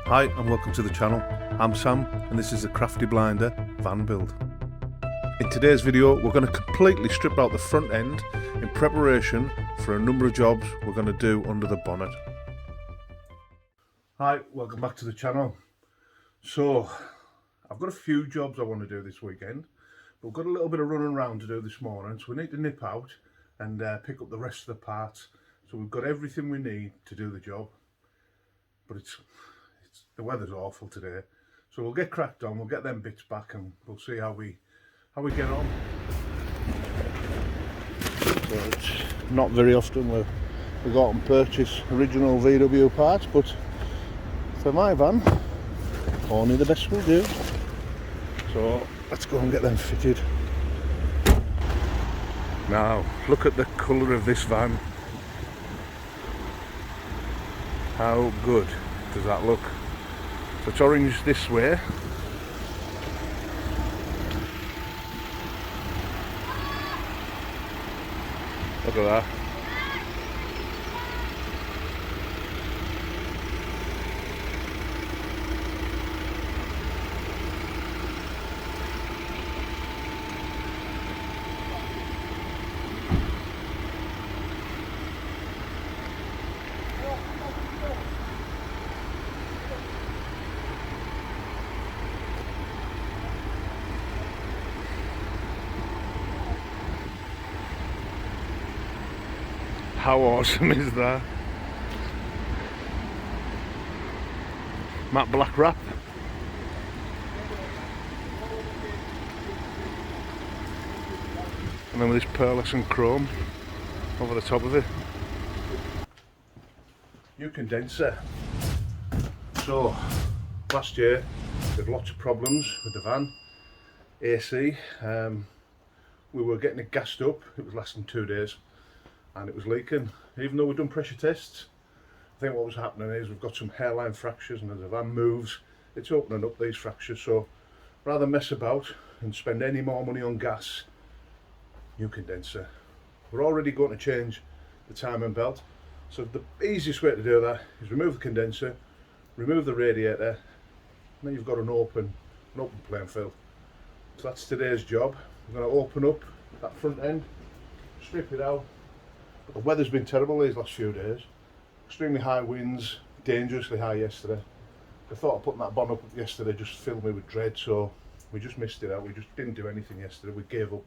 Hi and welcome to the channel. I'm Sam and this is the Crafty Blinder van build. In today's video we're going to completely strip out the front end in preparation for a number of jobs we're going to do under the bonnet. Hi, welcome back to the channel. So I've got a few jobs I want to do this weekend, but we've got a little bit of running around to do this morning, so we need to nip out and pick up the rest of the parts. So we've got everything we need to do the job, but the weather's awful today, so we'll get cracked on. We'll get them bits back and we'll see how we get on. So it's not very often we go out and purchase original VW parts, but for my van only the best will do. So let's go and get them fitted. Now look at the colour of this van. How good does that look? So it's orange this way. Look at that. How awesome is that? Matte black wrap. And then with this pearlescent chrome over the top of it. New condenser. So last year we had lots of problems with the van. AC. We were getting it gassed up. It was lasting 2 days. And it was leaking. Even though we've done pressure tests, I think what was happening is we've got some hairline fractures, and as the van moves it's opening up these fractures. So rather than mess about and spend any more money on gas, new condenser. We're already going to change the timing belt, so the easiest way to do that is remove the condenser, remove the radiator, and then you've got an open playing field. So that's today's job. We're going to open up that front end, strip it out. But the weather's been terrible these last few days. Extremely high winds, dangerously high yesterday. The thought of putting that bonnet up yesterday just filled me with dread, so we just missed it out. We just didn't do anything yesterday. We gave up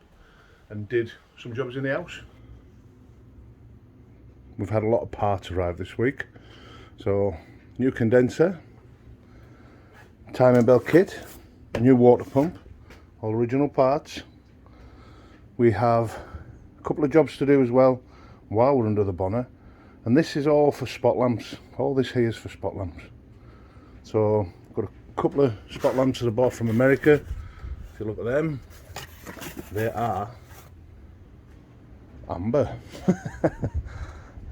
and did some jobs in the house. We've had a lot of parts arrive this week. So new condenser, timing belt kit, a new water pump, all original parts. We have a couple of jobs to do as well while we're under the bonnet, and this is all for spot lamps. All this here is for spot lamps. So I've got a couple of spot lamps that I bought from America. If you look at them, they are amber.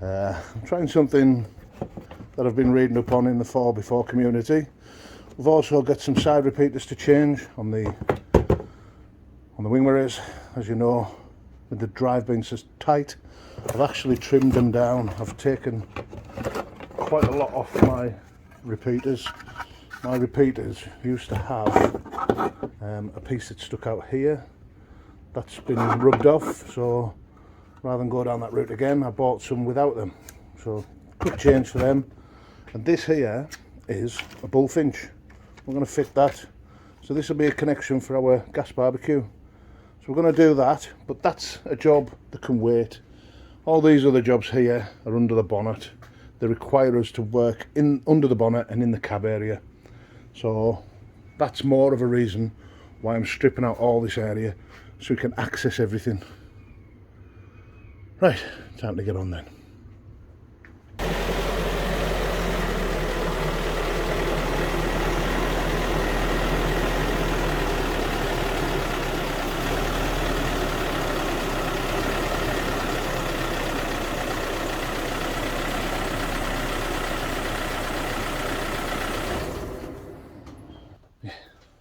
I'm trying something that I've been reading up on in the 4x4 community. We've also got some side repeaters to change on the wing mirrors. As you know, with the drive being so tight, I've actually trimmed them down. I've taken quite a lot off my repeaters. My repeaters used to have a piece that stuck out here. That's been rubbed off, so rather than go down that route again, I bought some without them. So quick change for them. And this here is a bullfinch. We're going to fit that. So this will be a connection for our gas barbecue. So we're going to do that, but that's a job that can wait. All these other jobs here are under the bonnet. They require us to work under the bonnet and in the cab area. So that's more of a reason why I'm stripping out all this area, so we can access everything. Right, time to get on then.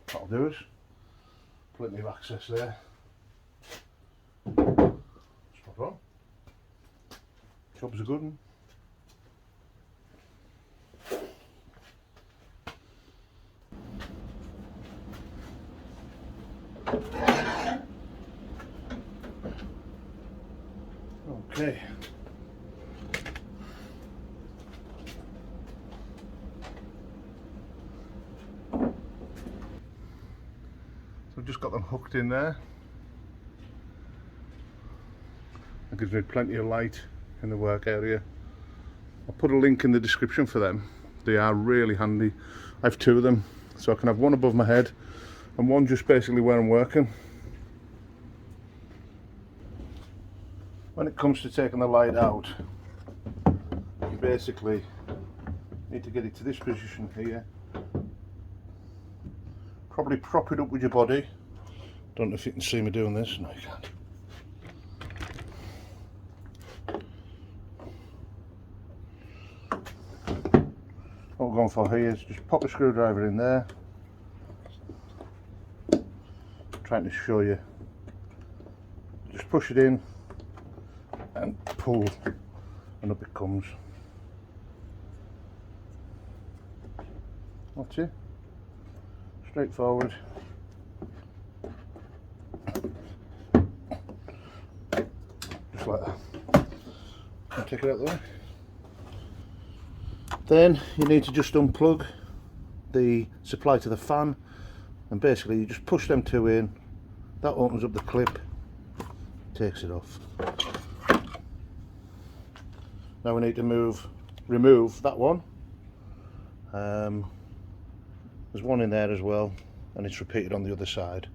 That'll do us. Plenty of access there. Spot on. Job's a good one. Okay. So I've just got them hooked in there. That gives me plenty of light in the work area. I'll put a link in the description for them. They are really handy. I have two of them, so I can have one above my head and one just basically where I'm working. When it comes to taking the light out, you basically need to get it to this position here. Probably prop it up with your body. Don't know if you can see me doing this. No, you can't. What we're going for here is just pop a screwdriver in there. Trying to show you. Just push it in and pull, and up it comes. That's it. Straightforward. Just like that. I'll take it out the way. Then you need to just unplug the supply to the fan, and basically you just push them two in. That opens up the clip, takes it off. Now we need to remove that one. There's one in there as well, and it's repeated on the other side.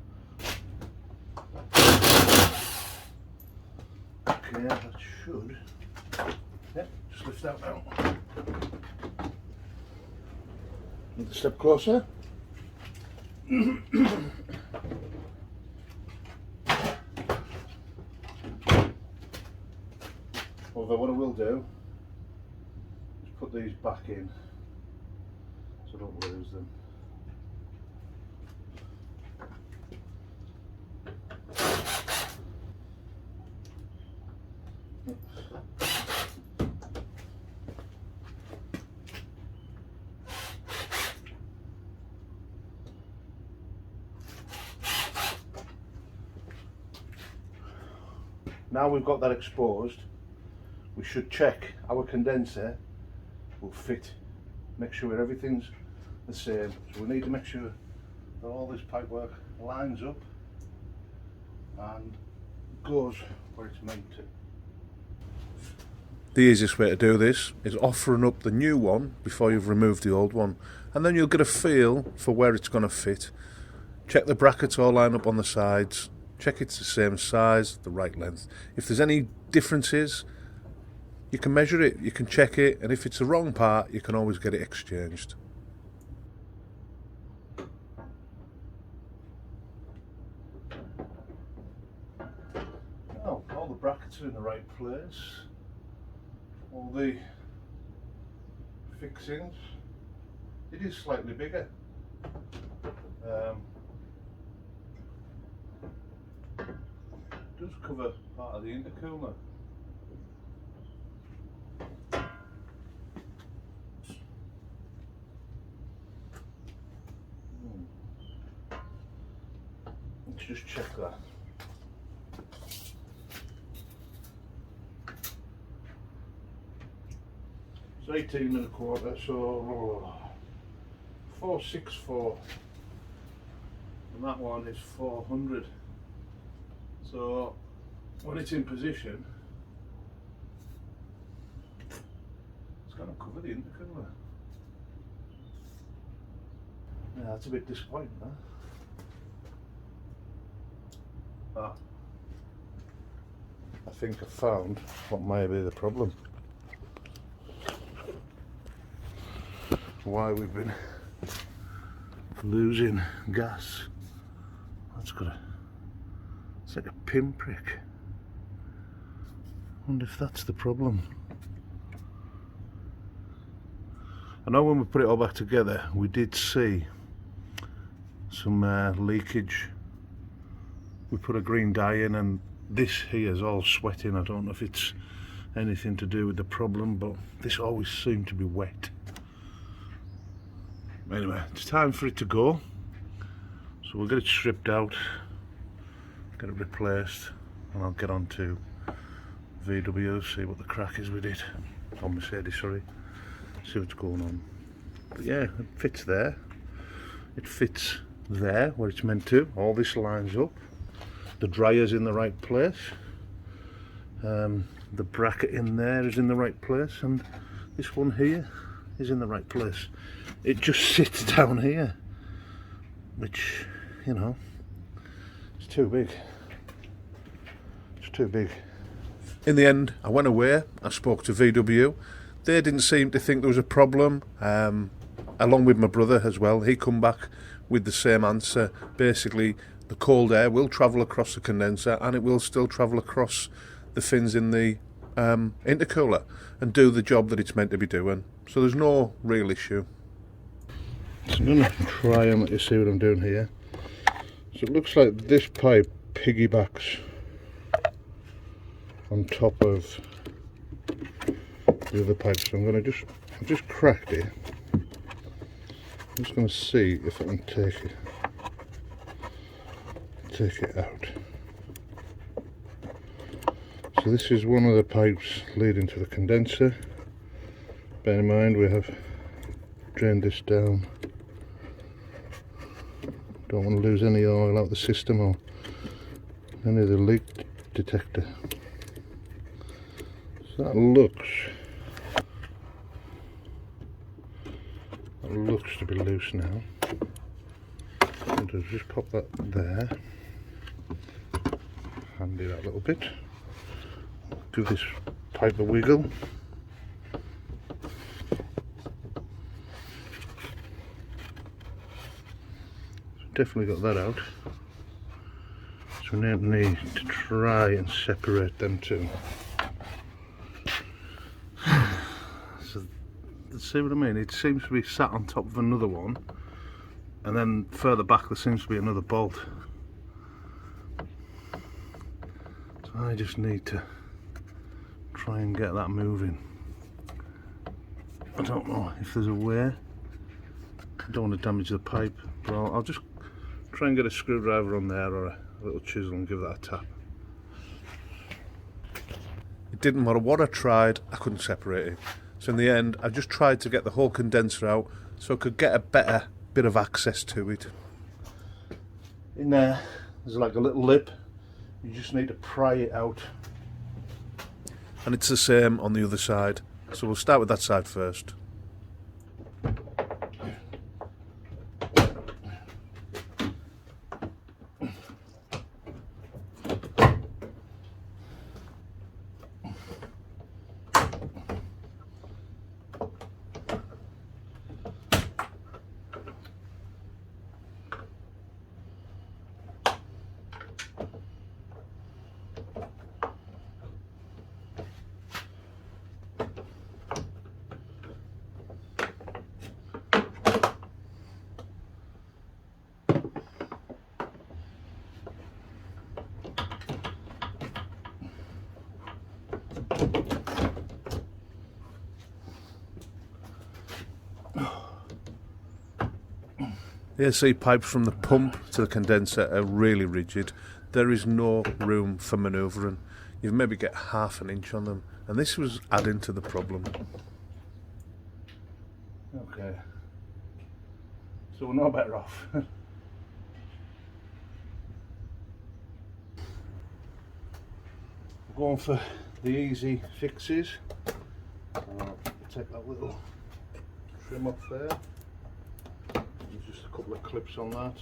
Okay, that should. Yep, just lift out now. Another step closer. Although what I will do is put these back in so I don't lose them. Now we've got that exposed, we should check our condenser will fit, make sure everything's the same. So we need to make sure that all this pipework lines up and goes where it's meant to. The easiest way to do this is offering up the new one before you've removed the old one, and then you'll get a feel for where it's going to fit. Check the brackets all line up on the sides. Check it's the same size, the right length. If there's any differences, you can measure it, you can check it, and if it's the wrong part, you can always get it exchanged. Now, all the brackets are in the right place. All the fixings, it is slightly bigger. Does cover part of the intercooler. Let's just check that. It's 18 1/4, so 464, and that one is 400. So when it's in position, it's going to cover the intercooler. Yeah, that's a bit disappointing, huh? But I think I found what may be the problem. Why we've been losing gas. That's got a, it's like a pinprick. I wonder if that's the problem. I know when we put it all back together, we did see some leakage. We put a green dye in, and this here is all sweating. I don't know if it's anything to do with the problem, but this always seemed to be wet. Anyway, it's time for it to go. So we'll get it stripped out, get it replaced, and I'll get on to VW, see what the crack is with it. On Mercedes, sorry. See what's going on. But yeah, it fits there. It fits there where it's meant to. All this lines up. The dryer's in the right place. The bracket in there is in the right place, and this one here is in the right place. It just sits down here, which, you know, it's too big. It's too big. In the end, I went away, I spoke to VW. They didn't seem to think there was a problem, along with my brother as well. He come back with the same answer. Basically, the cold air will travel across the condenser, and it will still travel across the fins in the intercooler and do the job that it's meant to be doing. So there's no real issue. So I'm going to try and let you see what I'm doing here. So it looks like this pipe piggybacks on top of the other pipe. So I'm going to I've just cracked it. I'm just going to see if I can take it out. So this is one of the pipes leading to the condenser. Bear in mind we have drained this down. Don't want to lose any oil out of the system or any of the leak detector. So that looks to be loose now. I'll just pop that there. Handy that little bit. Give this pipe a wiggle. So definitely got that out. So we now need to try and separate them two. So see what I mean? It seems to be sat on top of another one, and then further back there seems to be another bolt. So I just need to try and get that moving. I don't know if there's a way. I don't want to damage the pipe, but I'll just try and get a screwdriver on there or a little chisel and give that a tap. It didn't matter what I tried, I couldn't separate it. So in the end, I just tried to get the whole condenser out so I could get a better bit of access to it. In there, there's like a little lip. You just need to pry it out. And it's the same on the other side. So we'll start with that side first. The AC pipes from the pump to the condenser are really rigid. There is no room for manoeuvring. You maybe get half an inch on them, and this was adding to the problem. Okay, so we're no better off. We're going for the easy fixes. Take that little trim off there. There's just a couple of clips on that.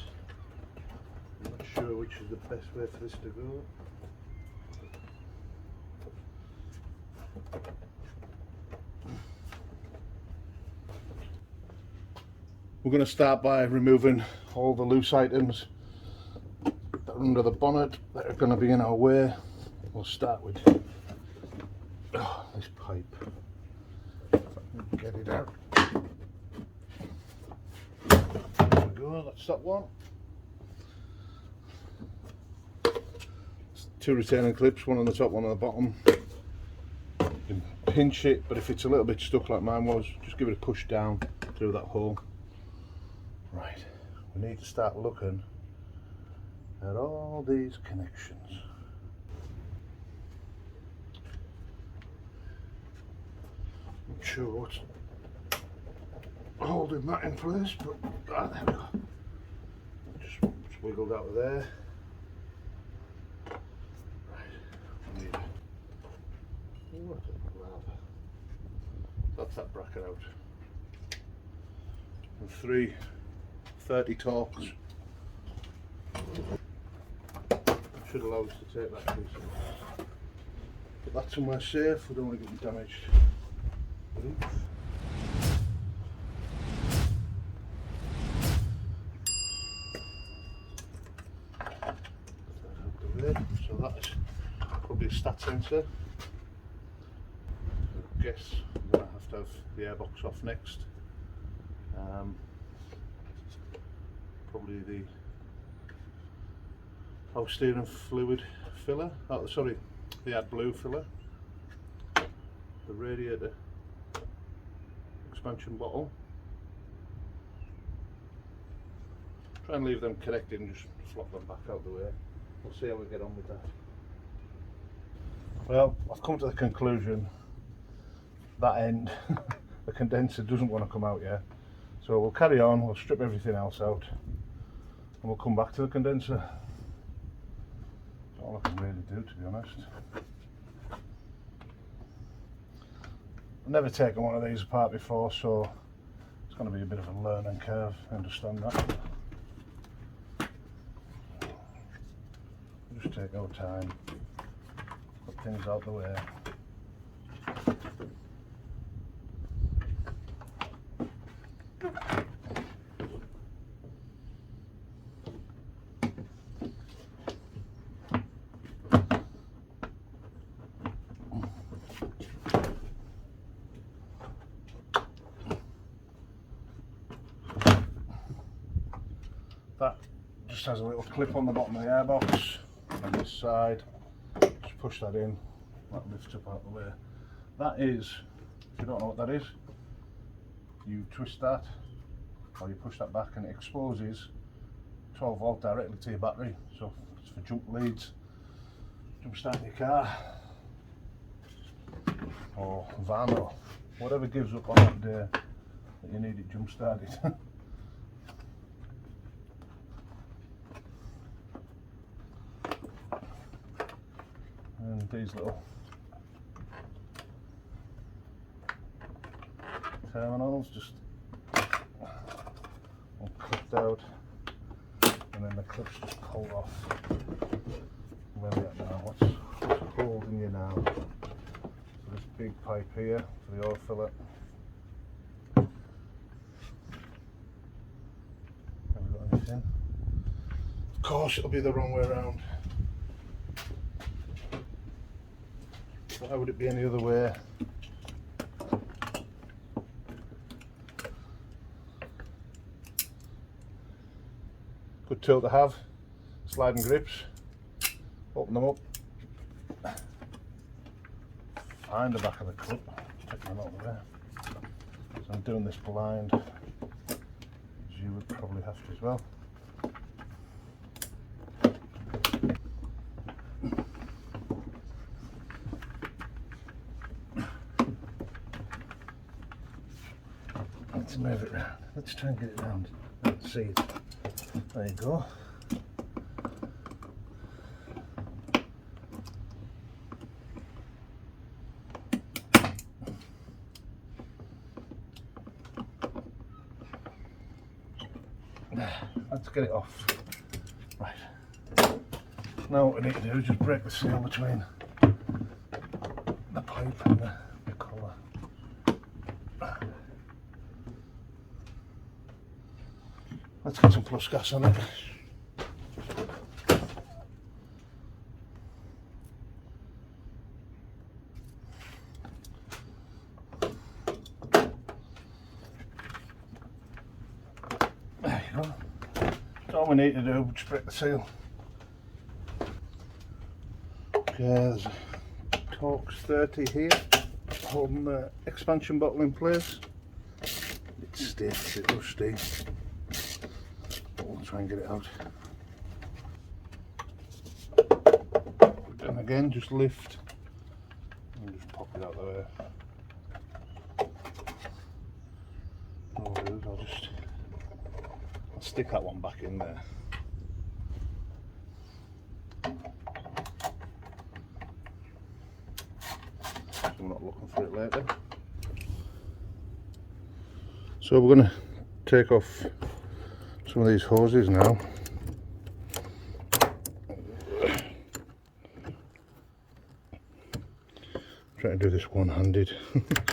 I'm not sure which is the best way for this to go. We're going to start by removing all the loose items that are under the bonnet that are going to be in our way. We'll start with this pipe. If I can get it out. There we go, that's that one. It's two retaining clips, one on the top, one on the bottom. You can pinch it, but if it's a little bit stuck like mine was, just give it a push down through that hole. Right, we need to start looking at all these connections. sure what's holding that in place, but there we go. Just wiggled out of there. Right, need that's that bracket out. And 3 30 torques. Should allow us to take that piece. Put that somewhere safe, we don't want to get damaged. So that is probably a stat sensor. I guess I'm going to have the airbox off next. Probably the power steering fluid filler, oh sorry, the AdBlue filler, the radiator expansion bottle. Try and leave them connected and just flop them back out the way. We'll see how we get on with that. Well, I've come to the conclusion that end, the condenser doesn't want to come out yet. So we'll carry on, we'll strip everything else out and we'll come back to the condenser. That's all I can really do, to be honest. I've never taken one of these apart before, so it's going to be a bit of a learning curve, I understand that. Just take our time, put things out the way. That just has a little clip on the bottom of the airbox on this side. Just push that in, that lifts up out the way. That is, if you don't know what that is, you twist that or you push that back and it exposes 12 volt directly to your battery. So it's for jump leads, jump starting your car or van or whatever gives up on that day that you need it jump started. And these little terminals just all clipped out, and then the clips just pulled off. Where are we at now? What's holding you now? So this big pipe here for the oil filler. Have we got anything? Of course it'll be the wrong way around. Why would it be any other way? Good tool to have. Sliding grips. Open them up. Find the back of the clip. Take them out of there. So I'm doing this blind, as you would probably have to as well. Let's move it round. Let's try and get it round. Let's see. There you go. Let's get it off. Right. Now what we need to do is just break the seal between the pipe and the collar. Let's get some plus gas on it. There you go. That's all we need to do, just break the seal. Okay, there's a Torx 30 here, holding the expansion bottle in place. It's stiff, it's rusty. We'll try and get it out. And again, just lift and just pop it out the way. I'll stick that one back in there. So we're not looking for it later. So we're going to take off some of these hoses now. Trying to do this one-handed.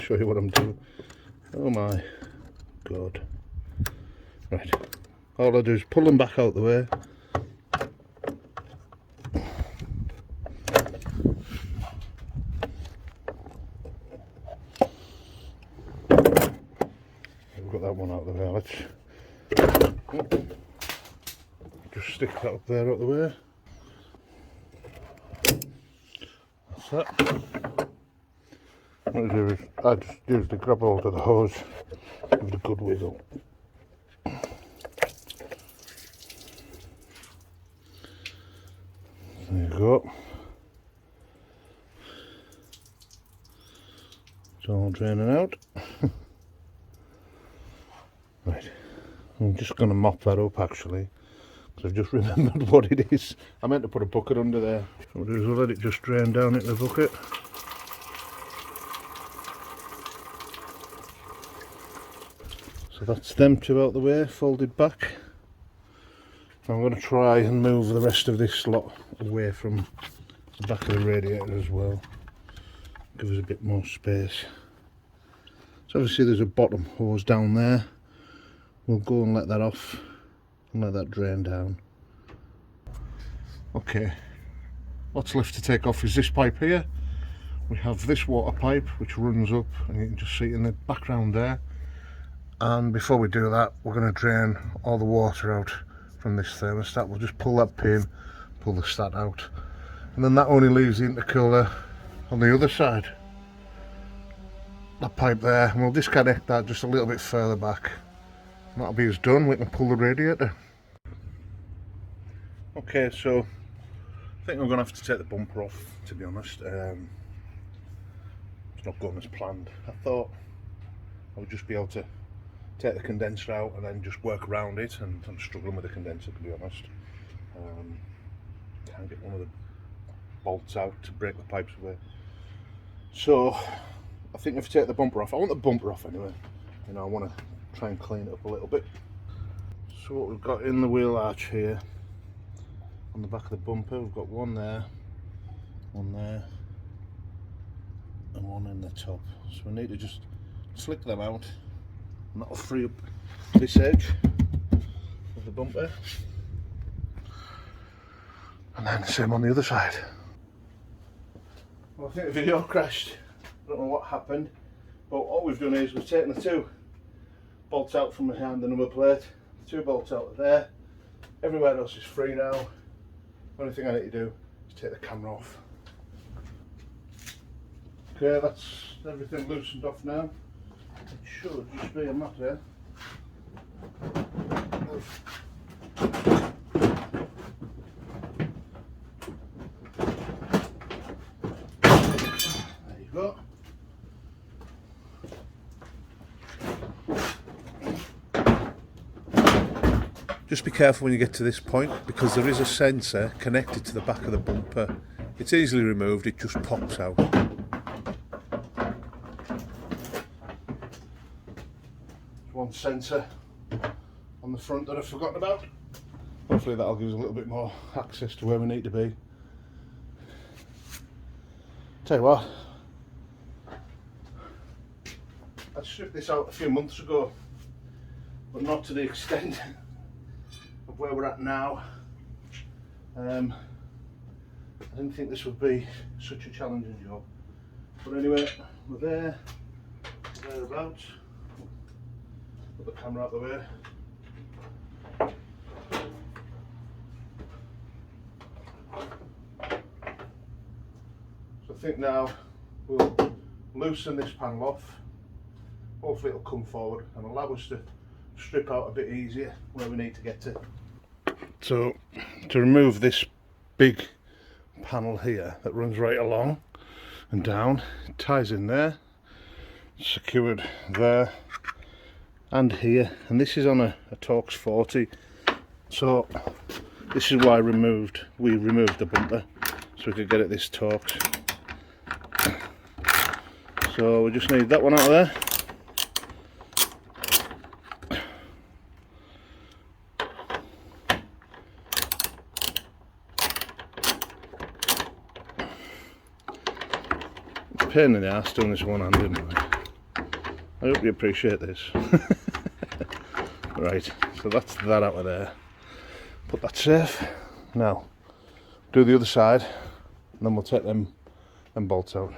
Show you what I'm doing. Oh my god. Right. All I do is pull them back out the way. We've got that one out the way. Let's just stick that up there out the way. That's that. What I do is I just usually grab hold of the hose, give it a good wiggle. There you go. It's all draining out. Right, I'm just going to mop that up actually, because I've just remembered what it is. I meant to put a bucket under there. So what I'll do is I'll let it just drain down into the bucket. So that's them two out the way, folded back. I'm going to try and move the rest of this lot away from the back of the radiator as well. Give us a bit more space. So obviously there's a bottom hose down there. We'll go and let that off and let that drain down. Okay, what's left to take off is this pipe here. We have this water pipe which runs up, and you can just see it in the background there. And before we do that, we're going to drain all the water out from this thermostat. We'll just pull that pin, pull the stat out, and then that only leaves the intercooler on the other side. That pipe there, and we'll disconnect that just a little bit further back. And that'll be us done. We can pull the radiator. Okay, so I think I'm going to have to take the bumper off, to be honest. It's not going as planned. I thought I would just be able to take the condenser out and then just work around it, and I'm struggling with the condenser, to be honest. Can't get one of the bolts out to break the pipes away. So I think if I take the bumper off, I want the bumper off anyway. You know, I want to try and clean it up a little bit. So what we've got in the wheel arch here, on the back of the bumper, we've got one there, and one in the top. So we need to just flick them out, and that'll free up this edge of the bumper, and then same on the other side. Well, I think the video crashed. I don't know what happened, but all we've done is we've taken the two bolts out from behind the number plate, the two bolts out of there. Everywhere else is free now. The only thing I need to do is take the camera off. Okay, that's everything loosened off now. It should just be a matter of there you go. Just be careful when you get to this point, because there is a sensor connected to the back of the bumper. It's easily removed, it just pops out. One sensor on the front that I've forgotten about. Hopefully that'll give us a little bit more access to where we need to be. Tell you what, I stripped this out a few months ago, but not to the extent of where we're at now. I didn't think this would be such a challenging job, but anyway, we're thereabouts. Put the camera out the way. So I think now we'll loosen this panel off. Hopefully it'll come forward and allow us to strip out a bit easier where we need to get to. So to remove this big panel here that runs right along and down, it ties in there, secured there, and here, and this is on a Torx 40. So this is why we removed the bumper, so we could get at this Torx. So we just need that one out of there. Pain in the arse doing this one-handed. I hope you appreciate this. Right, so that's that out of there. Put that safe. Now, do the other side, and then we'll take them bolts out.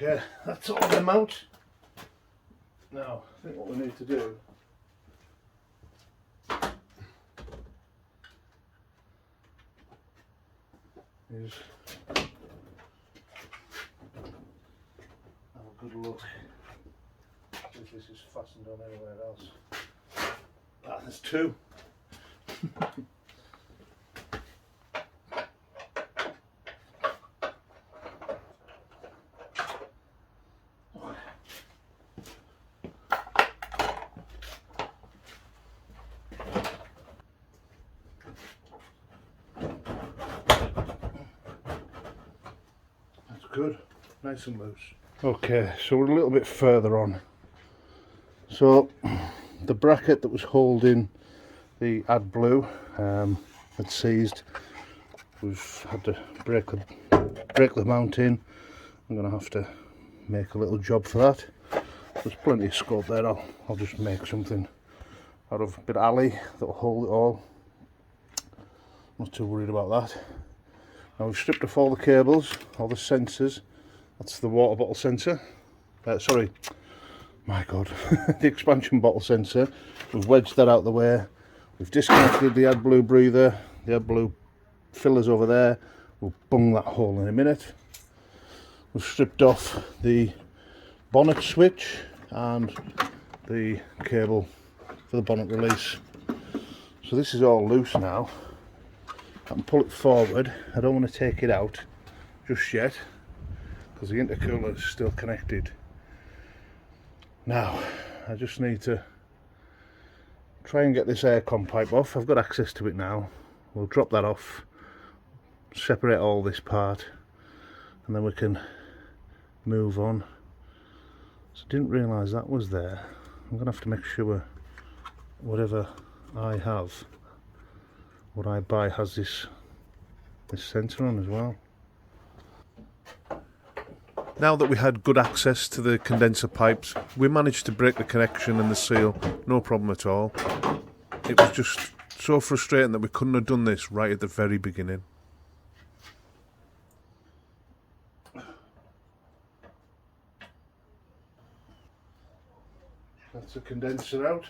Okay, that's all them out. Now, I think what we need to do is have a good look if this is fastened on anywhere else. Ah, there's two. Good, nice and loose. Okay, so we're a little bit further on. So the bracket that was holding the AdBlue had seized. We've had to break the mount in. I'm going to have to make a little job for that. There's plenty of scope there. I'll just make something out of a bit of alley that'll hold it all. Not too worried about that. Now we've stripped off all the cables, all the sensors. That's the water bottle sensor. Sorry, my God, the expansion bottle sensor. We've wedged that out of the way. We've disconnected the AdBlue breather, the AdBlue fillers over there. We'll bung that hole in a minute. We've stripped off the bonnet switch and the cable for the bonnet release. So this is all loose now. I can pull it forward. I don't want to take it out just yet because the intercooler is still connected. Now I just need to try and get this aircon pipe off. I've got access to it now. We'll drop that off, separate all this part, and then we can move on. So I didn't realise that was there. I'm going to have to make sure whatever I have, what I buy, has this sensor on as well. Now that we had good access to the condenser pipes, we managed to break the connection and the seal, no problem at all. It was just so frustrating that we couldn't have done this right at the very beginning. That's the condenser out.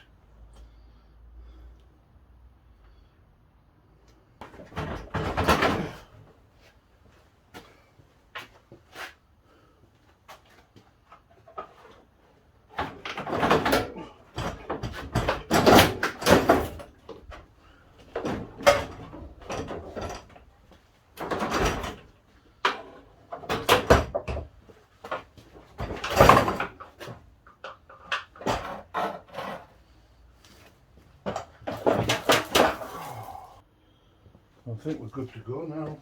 I think we're good to go now.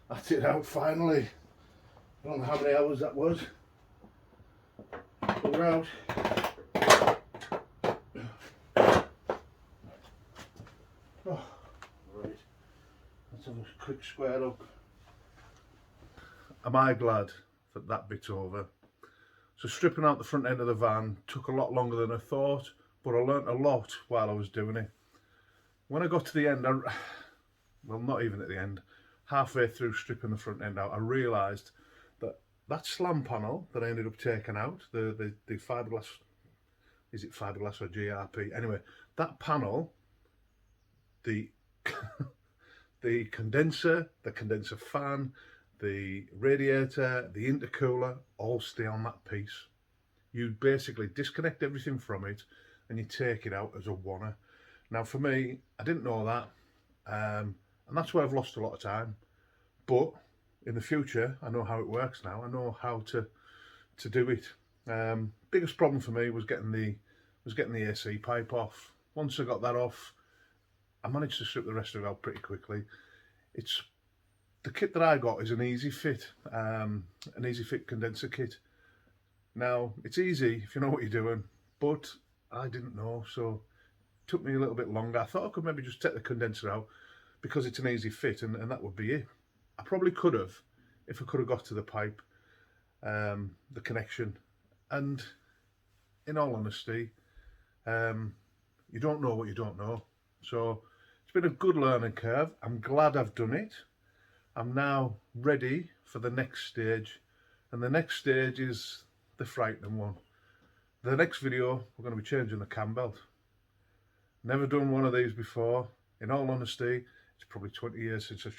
That's it out finally. I don't know how many hours that was, but we're out. Oh, right. Let's have a quick square up. Am I glad that that bit's over? So stripping out the front end of the van took a lot longer than I thought, but I learnt a lot while I was doing it. When I got to the end, well, not even at the end, halfway through stripping the front end out, I realised that that slam panel that I ended up taking out, the fiberglass, is it fiberglass or GRP? Anyway, that panel, the the condenser fan, the radiator, the intercooler, all stay on that piece. You basically disconnect everything from it and you take it out as a oneer. Now for me, I didn't know that, and that's where I've lost a lot of time. But in the future, I know how it works now. I know how to do it. Biggest problem for me was getting the AC pipe off. Once I got that off, I managed to strip the rest of it out pretty quickly. The kit that I got is an easy fit condenser kit. Now it's easy if you know what you're doing, but I didn't know, so it took me a little bit longer. I thought I could maybe just take the condenser out because it's an easy fit, and that would be it. I probably could have, if I could have got to the pipe, the connection. And in all honesty, you don't know what you don't know. So it's been a good learning curve. I'm glad I've done it. I'm now ready for the next stage, and the next stage is the frightening one. The next video, we're going to be changing the cambelt. Never done one of these before. In all honesty, it's probably 20 years since I've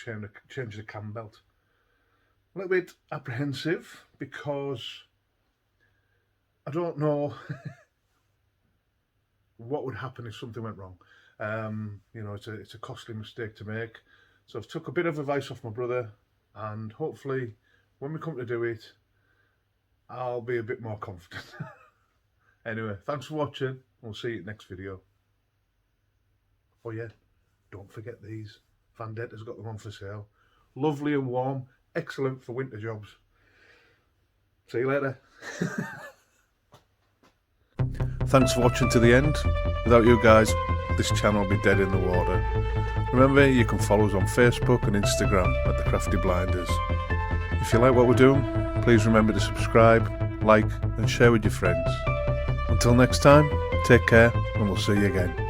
changed the cambelt. A little bit apprehensive because I don't know what would happen if something went wrong. You know, it's a costly mistake to make. So I've took a bit of advice off my brother, and hopefully when we come to do it, I'll be a bit more confident. Anyway, thanks for watching. We'll see you next video. Oh yeah, don't forget these. Vendettas got them on for sale. Lovely and warm, excellent for winter jobs. See you later. Thanks for watching to the end. Without you guys, this channel will be dead in the water. Remember, you can follow us on Facebook and Instagram at The Crafty Blinders. If you like what we're doing, please remember to subscribe, like and share with your friends. Until next time, take care and we'll see you again.